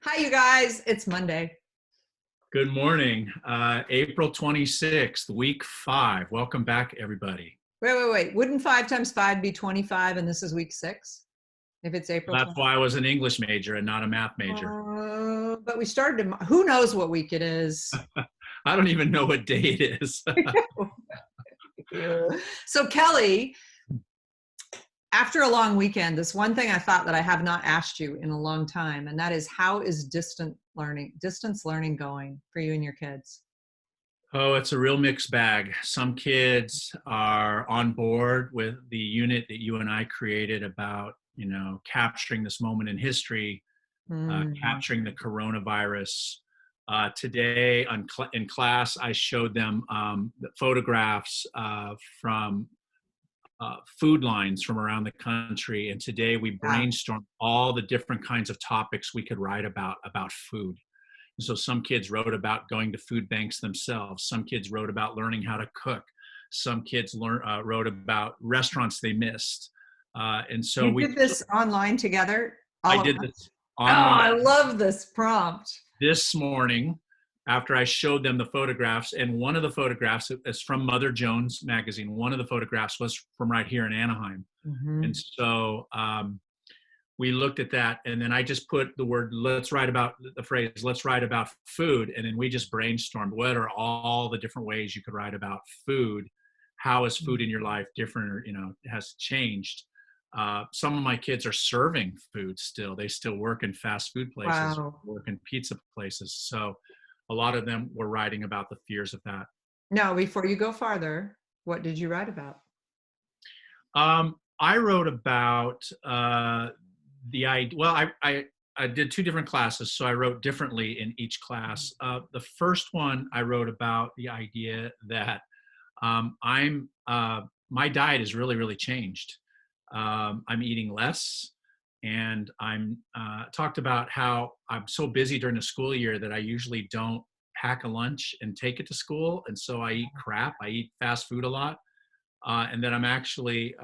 Hi, you guys. It's Monday. Good morning. April 26th, week 5. Welcome back, everybody. Wait. Wouldn't 5 times 5 be 25 and this is week 6? If it's April That's 20. why I was an English major and not a math major. But we started, who knows what week it is? I don't even know what day it is. So Kelly, after a long weekend, this one thing I thought that I have not asked you in a long time, and that is, how is distance learning going for you and your kids? Oh, it's a real mixed bag. Some kids are on board with the unit that you and I created about, capturing this moment in history, Hmm. capturing the coronavirus. Today in class, I showed them the photographs from food lines from around the country. And today we Yeah. brainstormed all the different kinds of topics we could write about food. And so some kids wrote about going to food banks themselves. Some kids wrote about learning how to cook. Some kids wrote about restaurants they missed. And so You did this online together, I all of did us? this Oh, online I love this prompt. this morning after I showed them the photographs. And one of the photographs is from Mother Jones magazine. One of the photographs was from right here in Anaheim. And Mhm. so we looked at that, and then I just put the word, let's write about the phrase, let's write about food. And then we just brainstormed, what are all the different ways you could write about food? How is food in your life different, or, has changed? Some of my kids are serving food still. They still work in fast food places, Wow. work in pizza places. So a lot of them were writing about the fears of that. Now, before you go farther, what did you write about? I wrote about the idea. Well, I did 2 different classes, so I wrote differently in each class. The first one, I wrote about the idea that my diet has really, really changed. I'm eating less, and I'm talked about how I'm so busy during the school year that I usually don't pack a lunch and take it to school, and so I eat crap. I eat fast food a lot, and that I'm actually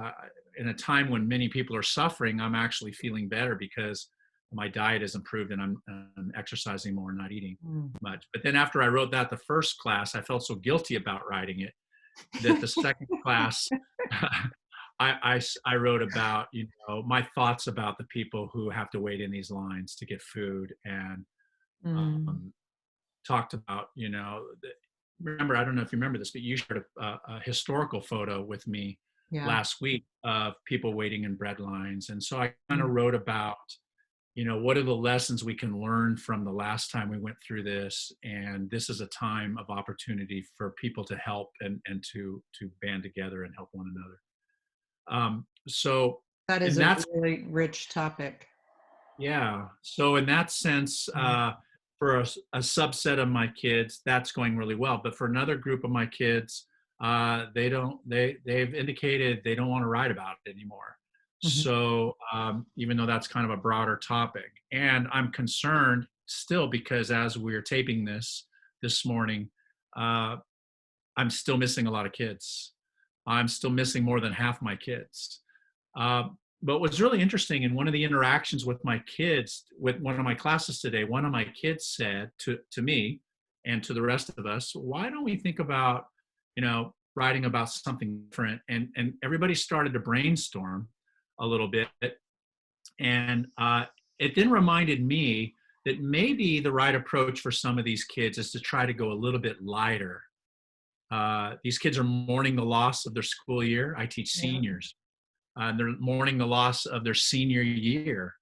in a time when many people are suffering, I'm actually feeling better because my diet has improved and I'm exercising more and not eating Mm. much. But then after I wrote that the first class, I felt so guilty about writing it that the second class, I wrote about, my thoughts about the people who have to wait in these lines to get food, and Mm. um, talked about, remember, I don't know if you remember this, but you shared a historical photo with me Yeah. last week of people waiting in bread lines. And so I kind Mm. of wrote about, what are the lessons we can learn from the last time we went through this? And this is a time of opportunity for people to help and to band together and help one another. So That is in a that really rich topic. Yeah. So in that sense, Mm. for a subset of my kids, that's going really well. But for another group of my kids, they don't. They've indicated they don't want to write about it anymore. Mhm. So even though that's kind of a broader topic, and I'm concerned still because as we're taping this morning, uh, I'm still missing a lot of kids. I'm still missing more than half my kids. Uh, but what's really interesting in one of the interactions with my kids, with one of my classes today, one of my kids said to me and to the rest of us, why don't we think about, writing about something different? And everybody started to brainstorm a little bit. And it then reminded me that maybe the right approach for some of these kids is to try to go a little bit lighter. These kids are mourning the loss of their school year. I teach Yeah. seniors. They're mourning the loss of their senior year.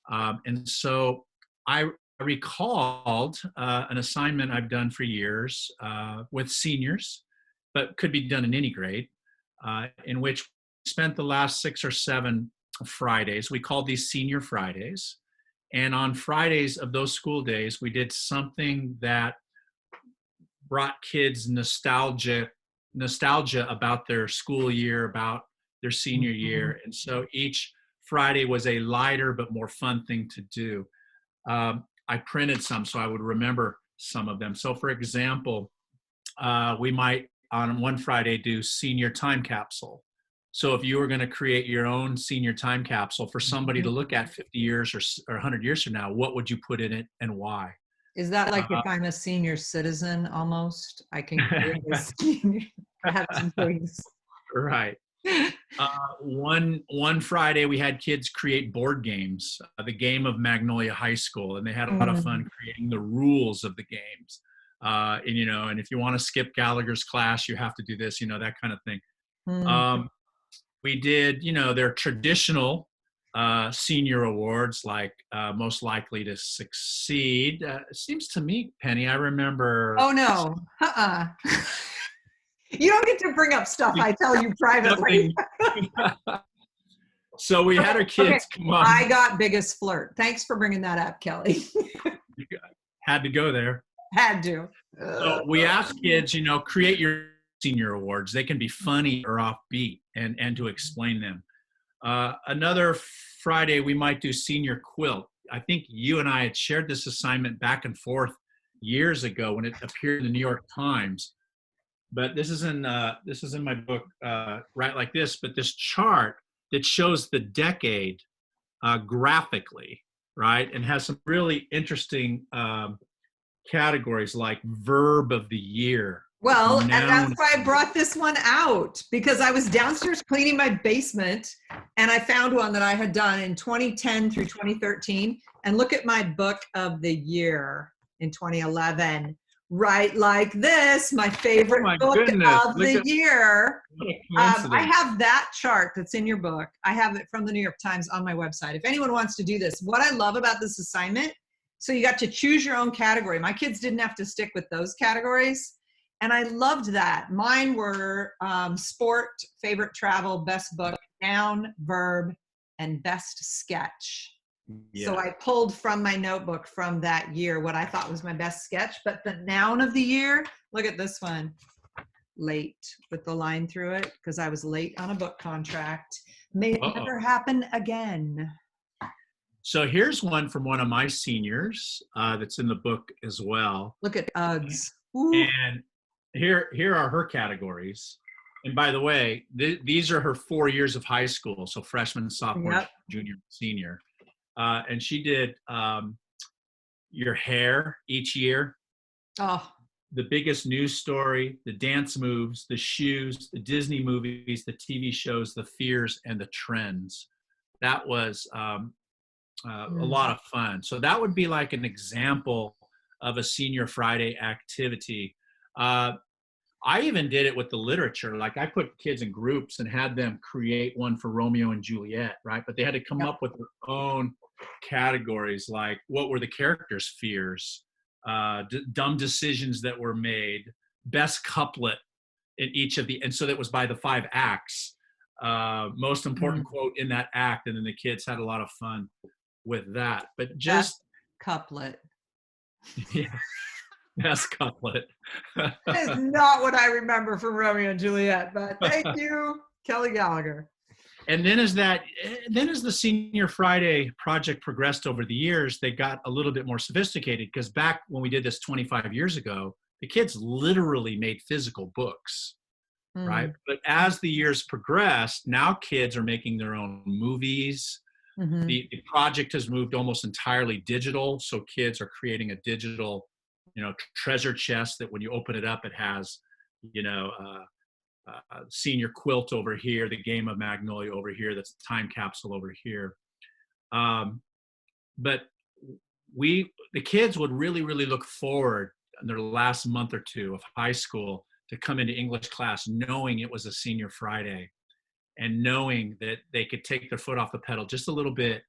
And so I recalled an assignment I've done for years with seniors, but could be done in any grade, in which we spent the last 6 or 7 Fridays. We called these Senior Fridays. And on Fridays of those school days, we did something that brought kids nostalgia about their school year, about their senior Mhm. year. And so each Friday was a lighter but more fun thing to do. I printed some so I would remember some of them. So, for example, we might on one Friday do senior time capsule. So if you were going to create your own senior time capsule for somebody to Mhm. look at 50 years or 100 years from now, what would you put in it and why? Is that like Uh, if I'm a senior citizen almost, I can create a senior, have some things. right. One Friday we had kids create board games, the game of Magnolia High School, and they had a lot of Mm, fun creating the rules of the games. And and if you want to skip Gallagher's class, you have to do this, that kind of thing. mm. Um, we did, their traditional senior awards like most likely to succeed. It seems to me, Penny, I remember Oh no. Uh-uh. You don't get to bring up stuff I tell you privately. something. So we had our Okay. kids come on. I got biggest flirt. Thanks for bringing that up, Kelly. Had to go there. Had to. So we ask kids, create your senior awards. They can be funny or offbeat, and to explain them. Another Friday, we might do senior quilt. I think you and I had shared this assignment back and forth years ago when it appeared in the New York Times. But this is in my book, Right Like This. But this chart that shows the decade graphically, right, and has some really interesting categories like verb of the year, Well, and that's noun. why I brought this one out because I was downstairs cleaning my basement and I found one that I had done in 2010 through 2013. And look at my book of the year in 2011. Right Like This, my Oh favorite my book goodness! of Look the at year. what a I coincidence. have that chart that's in your book. I have it from the New York Times on my website. If anyone wants to do this, what I love about this assignment, so you got to choose your own category. My kids didn't have to stick with those categories. And I loved that. Mine were sport, favorite travel, best book, noun, verb, and best sketch. So Yeah. I pulled from my notebook from that year what I thought was my best sketch. But the noun of the year, look at this one, late, with the line through it because I was late on a book contract. May it Uh-oh. never happen again. So here's one from one of my seniors that's in the book as well. Look at Uggs. Ooh. And here are her categories. And by the way, these are her 4 years of high school, so freshman, sophomore, Yep. junior, senior. And she did your hair each year, Oh, the biggest news story, the dance moves, the shoes, the Disney movies, the TV shows, the fears, and the trends. That was a lot of fun. So that would be like an example of a Senior Friday activity. I even did it with the literature. Like I put kids in groups and had them create one for Romeo and Juliet, right? But they had to come yep. up with their own categories, like what were the characters' fears, dumb decisions that were made, best couplet in each of the, and so that was by the 5 acts, most important quote in that act, and then the kids had a lot of fun with that. But just Best couplet. yeah, best couplet. That is not what I remember from Romeo and Juliet, but thank you, Kelly Gallagher. And then as the Senior Friday project progressed over the years, they got a little bit more sophisticated because back when we did this 25 years ago, the kids literally made physical books, right? But as the years progressed, now kids are making their own movies. Mm-hmm. The project has moved almost entirely digital, so kids are creating a digital, treasure chest that when you open it up, it has, senior quilt over here, the game of Magnolia over here, that's time capsule over here. But the kids would really, really look forward in their last month or two of high school to come into English class knowing it was a Senior Friday and knowing that they could take their foot off the pedal just a little bit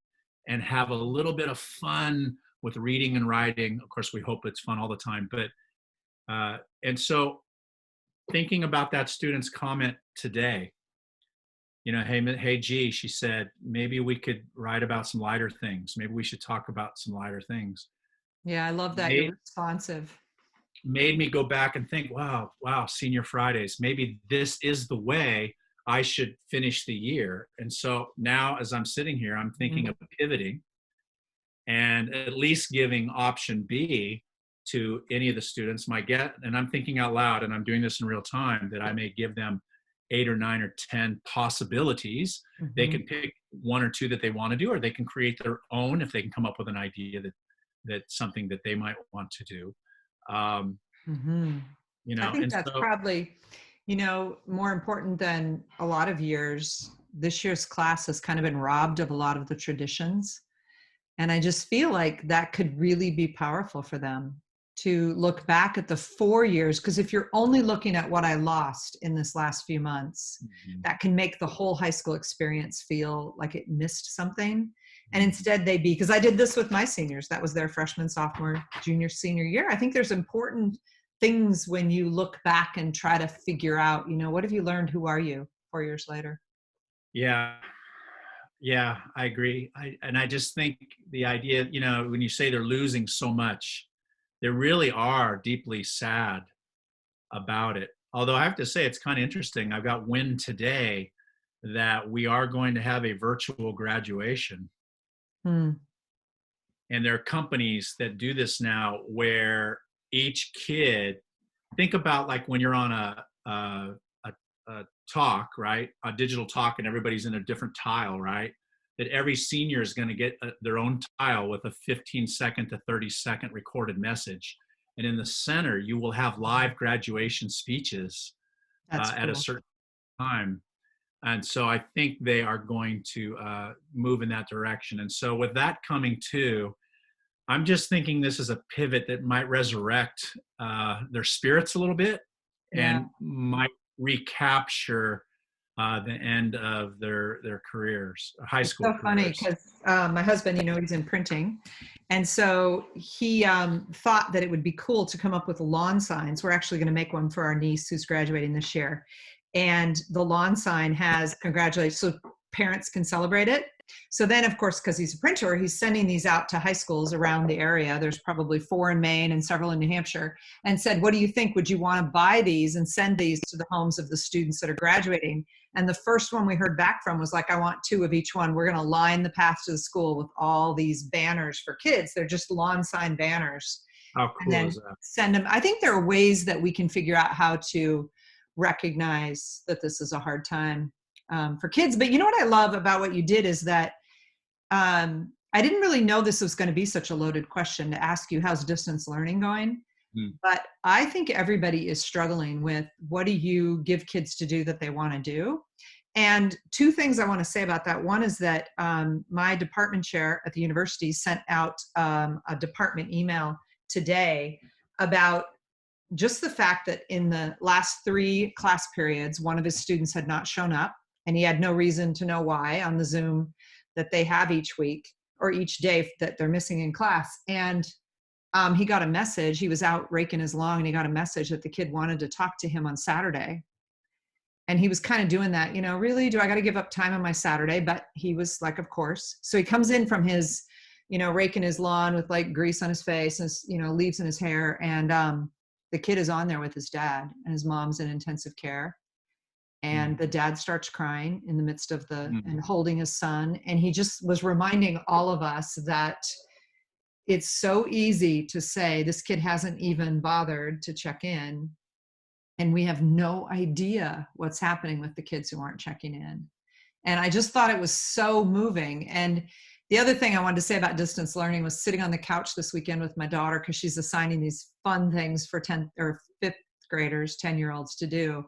and have a little bit of fun with reading and writing. Of course, we hope it's fun all the time, but and so thinking about that student's comment today, hey, G, she said, maybe we could write about some lighter things. Maybe we should talk about some lighter things. Yeah, I love that. You're responsive. Made me go back and think, wow, Senior Fridays. Maybe this is the way I should finish the year. And so now as I'm sitting here, I'm thinking of pivoting and at least giving option B to any of the students. And I'm thinking out loud, and I'm doing this in real time, that I may give them 8 or 9 or 10 possibilities. They Mhm. can pick one or two that they want to do, or they can create their own if they can come up with an idea that's something that they might want to do. Um, Mhm. I think and that's so probably, more important than a lot of years. This year's class has kind of been robbed of a lot of the traditions. And I just feel like that could really be powerful for them to look back at the 4 years. Because if you're only looking at what I lost in this last few months, Mhm, that can make the whole high school experience feel like it missed something. And mhm. instead, because I did this with my seniors, that was their freshman, sophomore, junior, senior year. I think there's important things when you look back and try to figure out, what have you learned? Who are you 4 years later? Yeah, yeah, I agree. I just think the idea, when you say they're losing so much, they really are deeply sad about it. Although I have to say, it's kind of interesting. I've got wind today that we are going to have a virtual graduation. Hmm. And there are companies that do this now where each kid, think about like when you're on a talk, right? A digital talk, and everybody's in a different tile, right? That every senior is going to get their own tile with a 15-second to 30-second recorded message. And in the center, you will have live graduation speeches That's at a cool. certain time. And so I think they are going to move in that direction. And so with that coming too, I'm just thinking this is a pivot that might resurrect their spirits a little bit Yeah. and might recapture the end of their careers, high It's school so funny careers. because my husband, he's in printing. And so he thought that it would be cool to come up with lawn signs. We're actually going to make one for our niece who's graduating this year. And the lawn sign has congratulations, so parents can celebrate it. So then, of course, because he's a printer, he's sending these out to high schools around the area. There's probably 4 in Maine and several in New Hampshire, and said, what do you think? Would you want to buy these and send these to the homes of the students that are graduating? And the first one we heard back from was like, I want 2 of each one. We're going to line the path to the school with all these banners for kids. They're just lawn sign banners. How And cool is then that? send them. I think there are ways that we can figure out how to recognize that this is a hard time for kids. But you know what I love about what you did is that I didn't really know this was going to be such a loaded question to ask you. How's distance learning going? Mm, But I think everybody is struggling with, what do you give kids to do that they want to do? And 2 things I want to say about that. One is that my department chair at the university sent out a department email today about just the fact that in the last 3 class periods, one of his students had not shown up, and he had no reason to know why on the Zoom that they have each week or each day that they're missing in class. And he got a message. He was out raking his lawn, and he got a message that the kid wanted to talk to him on Saturday. And he was kind of doing that, really, do I got to give up time on my Saturday? But he was like, of course. So he comes in from his, raking his lawn with like grease on his face and, leaves in his hair. And the kid is on there with his dad, and his mom's in intensive care. And mm, the dad starts crying in the midst of mm. and holding his son. And he just was reminding all of us that it's so easy to say this kid hasn't even bothered to check in, and we have no idea what's happening with the kids who aren't checking in. And I just thought it was so moving. And the other thing I wanted to say about distance learning was sitting on the couch this weekend with my daughter, because she's assigning these fun things for 10th or 5th graders, 10-year-olds to do.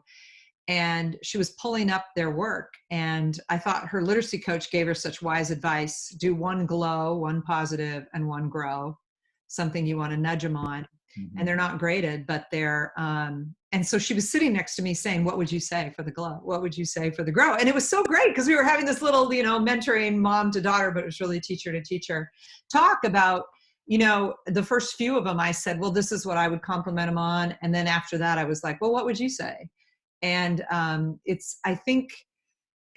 And she was pulling up their work. And I thought her literacy coach gave her such wise advice: do 1 glow, 1 positive, and 1 grow, something you want to nudge them on. And Mhm. they're not graded, but they're, and so she was sitting next to me saying, what would you say for the glow? What would you say for the grow? And it was so great because we were having this little, mentoring mom to daughter, but it was really teacher to teacher talk about, the first few of them, I said, well, this is what I would compliment them on. And then after that, I was like, well, what would you say? And I think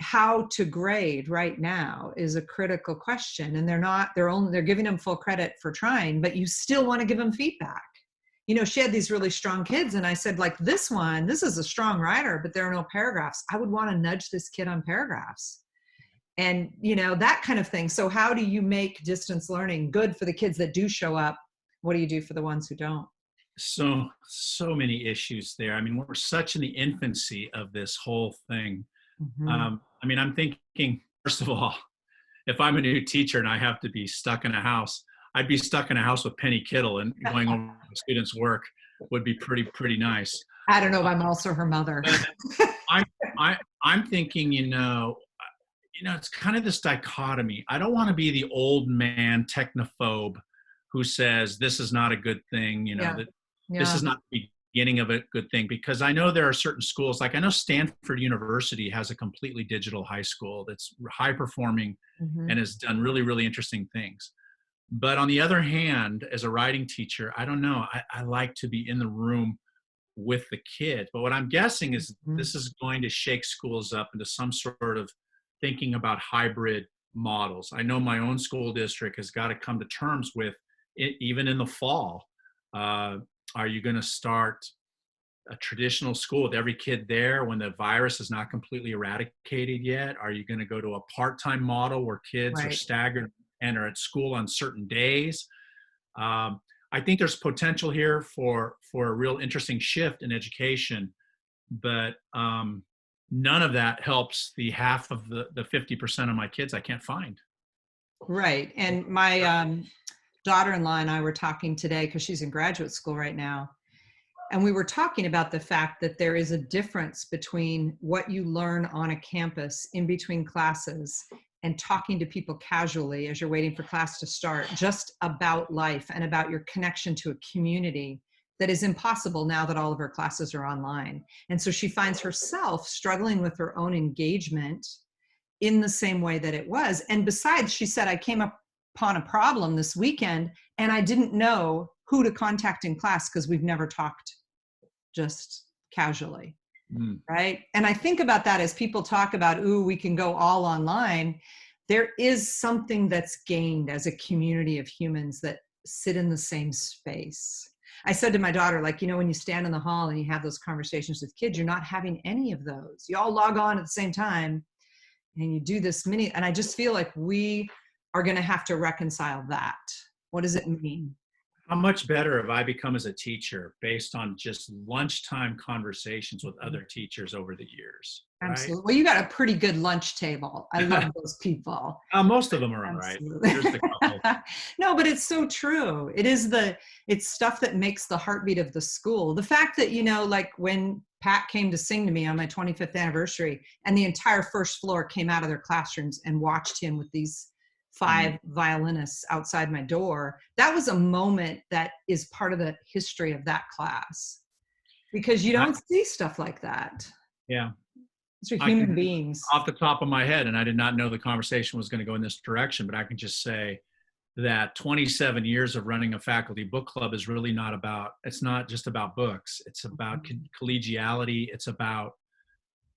how to grade right now is a critical question. And they're giving them full credit for trying, but you still want to give them feedback. She had these really strong kids, and I said, like, this is a strong writer, but there are no paragraphs. I would want to nudge this kid on paragraphs. And, that kind of thing. So how do you make distance learning good for the kids that do show up? What do you do for the ones who don't? so many issues there. I mean, we're such in the infancy of this whole thing. Mhm. I mean, I'm thinking, first of all, if I'm a new teacher and I have to be stuck in a house, I'd be stuck in a house with Penny Kittle, and going over the students' work would be pretty nice. I don't know if Uh, I'm also her mother. but I'm I'm thinking, it's kind of this dichotomy. I don't want to be the old man technophobe who says this is not a good thing, Yeah. that this Yeah. is not the beginning of a good thing, because I know there are certain schools, like I know Stanford University has a completely digital high school that's high performing Mhm. and has done really interesting things. But on the other hand, as a writing teacher, I don't know. I like to be in the room with the kid. But what I'm guessing is Mhm. this is going to shake schools up into some sort of thinking about hybrid models. I know my own school district has got to come to terms with it, even in the fall. Uh, are you going to start a traditional school with every kid there when the virus is not completely eradicated yet? Are you going to go to a part-time model where kids are Right. staggered and are at school on certain days? Um, I think there's potential here for a real interesting shift in education, but none of that helps the half of the 50% of my kids I can't find. Right. And my daughter-in-law and I were talking today because she's in graduate school right now. And we were talking about the fact that there is a difference between what you learn on a campus in between classes and talking to people casually as you're waiting for class to start, just about life and about your connection to a community that is impossible now that all of her classes are online. And so she finds herself struggling with her own engagement in the same way that it was. And besides, she said, I came upon a problem this weekend and I didn't know who to contact in class because we've never talked just casually, Mm. right? And I think about that as people talk about, ooh, we can go all online. There is something that's gained as a community of humans that sit in the same space. I said to my daughter, like, when you stand in the hall and you have those conversations with kids, you're not having any of those. You all log on at the same time and you do this mini, and I just feel like we are going to have to reconcile that. What does it mean? How much better have I become as a teacher based on just lunchtime conversations with other teachers over the years, right? Absolutely. Well, you got a pretty good lunch table. I love those people. Most of them are all right. Absolutely. There's a couple. No, but it's so true. It's stuff that makes the heartbeat of the school. The fact that, like when Pat came to sing to me on my 25th anniversary and the entire first floor came out of their classrooms and watched him with these 5 violinists outside my door, that was a moment that is part of the history of that class because you don't see stuff like that. Yeah. These are I human can, beings. off the top of my head, and I did not know the conversation was going to go in this direction, but I can just say that 27 years of running a faculty book club is really it's not just about books. It's about collegiality. It's about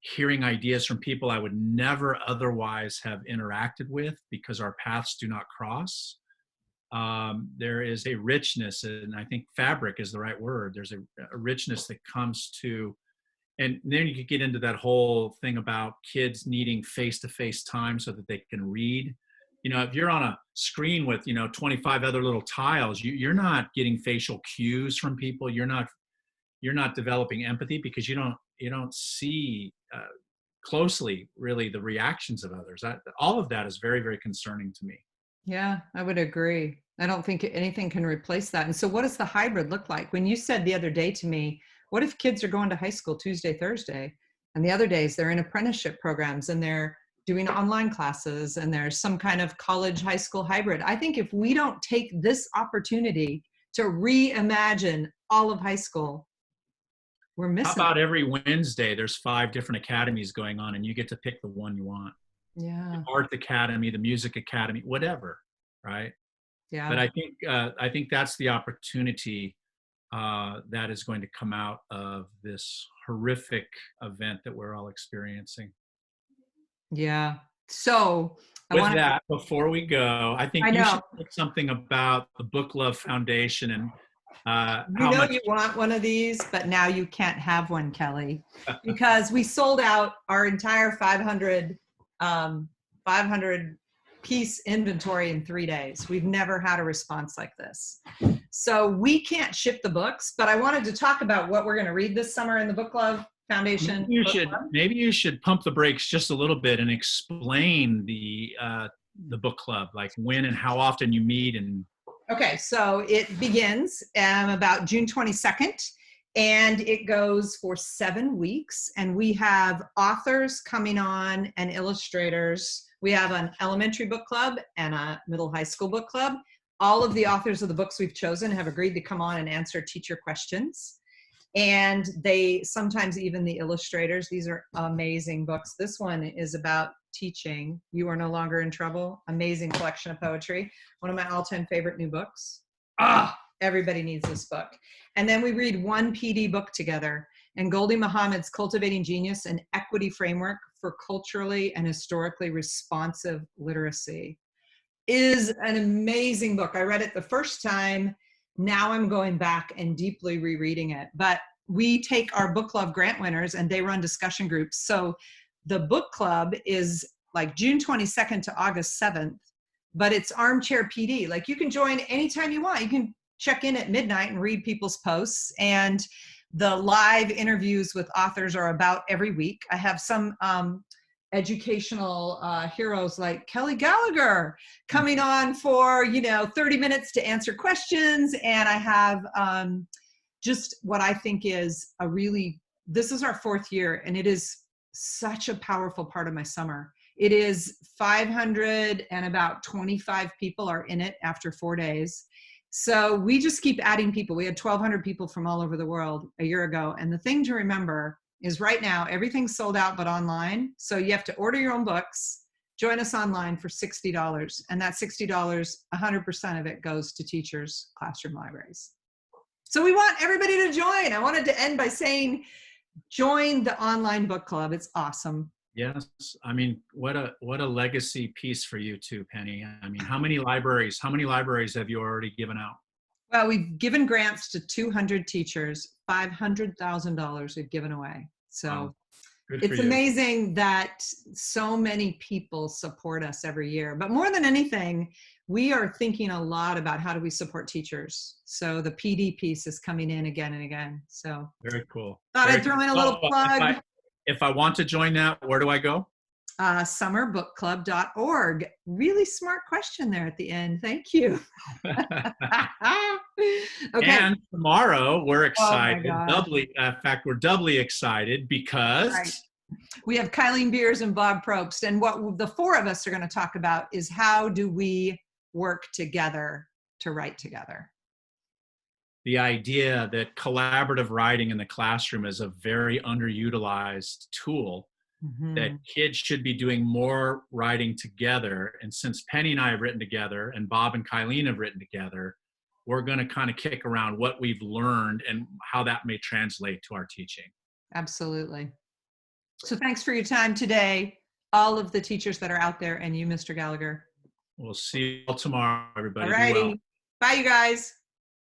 hearing ideas from people I would never otherwise have interacted with because our paths do not cross. There is a richness, and I think fabric is the right word. There's a richness that comes to, and then you could get into that whole thing about kids needing face-to-face time so that they can read. If you're on a screen with 25 other little tiles, you're not getting facial cues from people. You're not developing empathy because you don't see closely really the reactions of others. All of that is very concerning to me. Yeah, I would agree. I don't think anything can replace that. And so what does the hybrid look like? When you said the other day to me, what if kids are going to high school Tuesday, Thursday, and the other days they're in apprenticeship programs and they're doing online classes and there's some kind of college high school hybrid? I think if we don't take this opportunity to reimagine all of high school, we're How missing about it. every Wednesday there's 5 different academies going on and you get to pick the one you want? The Yeah. art academy, the music academy, whatever, right? But Yeah. I think that's the opportunity that is going to come out of this horrific event that we're all experiencing. Yeah. So I With want to, that, before we go, I think I you should know. say something about the Book Love Foundation and You how know much. you want one of these, but now you can't have one, Kelly, because we sold out our entire 500 500 piece inventory in 3 days. We've never had a response like this. So we can't ship the books, but I wanted to talk about what we're going to read this summer in the Book Club Foundation. Maybe you should pump the brakes just a little bit and explain the book club, like when and how often you meet. And okay, so it begins about June 22nd, and it goes for 7 weeks. And we have authors coming on and illustrators. We have an elementary book club and a middle high school book club. All of the authors of the books we've chosen have agreed to come on and answer teacher questions. And they sometimes even the illustrators. These are amazing books. This one is about teaching. You Are No Longer in Trouble. Amazing collection of poetry. One of my all-time favorite new books. Everybody needs this book. And then we read one PD book together. And Goldie Muhammad's Cultivating Genius, an Equity Framework for Culturally and Historically Responsive Literacy, is an amazing book. I read it the first time. Now I'm going back and deeply rereading it. But we take our book club grant winners and they run discussion groups. So the book club is like June 22nd to August 7th, but it's armchair PD. Like you can join anytime you want. You can check in at midnight and read people's posts. And the live interviews with authors are about every week. I have some educational heroes like Kelly Gallagher coming on for 30 minutes to answer questions. And I have just what I think is this is our 4th year, and it is such a powerful part of my summer. It is 500 and about 25 people are in it after 4 days. So we just keep adding people. We had 1,200 people from all over the world a year ago. And the thing to remember is right now, everything's sold out but online. So you have to order your own books, join us online for $60. And that $60, 100% of it goes to teachers' classroom libraries. So we want everybody to join. I wanted to end by saying, join the online book club. It's awesome. Yes. I mean, what a legacy piece for you too, Penny. I mean, how many libraries have you already given out? Well, we've given grants to 200 teachers, $500,000 we've given away. So it's amazing that so many people support us every year. But more than anything, we are thinking a lot about how do we support teachers. So the PD piece is coming in again and again. So very cool. Thought I'd throw in a little plug. If I want to join that, where do I go? Summerbookclub.org. Really smart question there at the end. Thank you. Okay. And tomorrow we're excited. We're doubly excited because we have Kylene Beers and Bob Probst. And what the 4 of us are going to talk about is how do we work together to write together. The idea that collaborative writing in the classroom is a very underutilized tool, that kids should be doing more writing together. And since Penny and I have written together and Bob and Kylene have written together, we're going to kind of kick around what we've learned and how that may translate to our teaching. Absolutely. So thanks for your time today, all of the teachers that are out there, and you, Mr. Gallagher. We'll see you all tomorrow, everybody. All righty. Bye, you guys.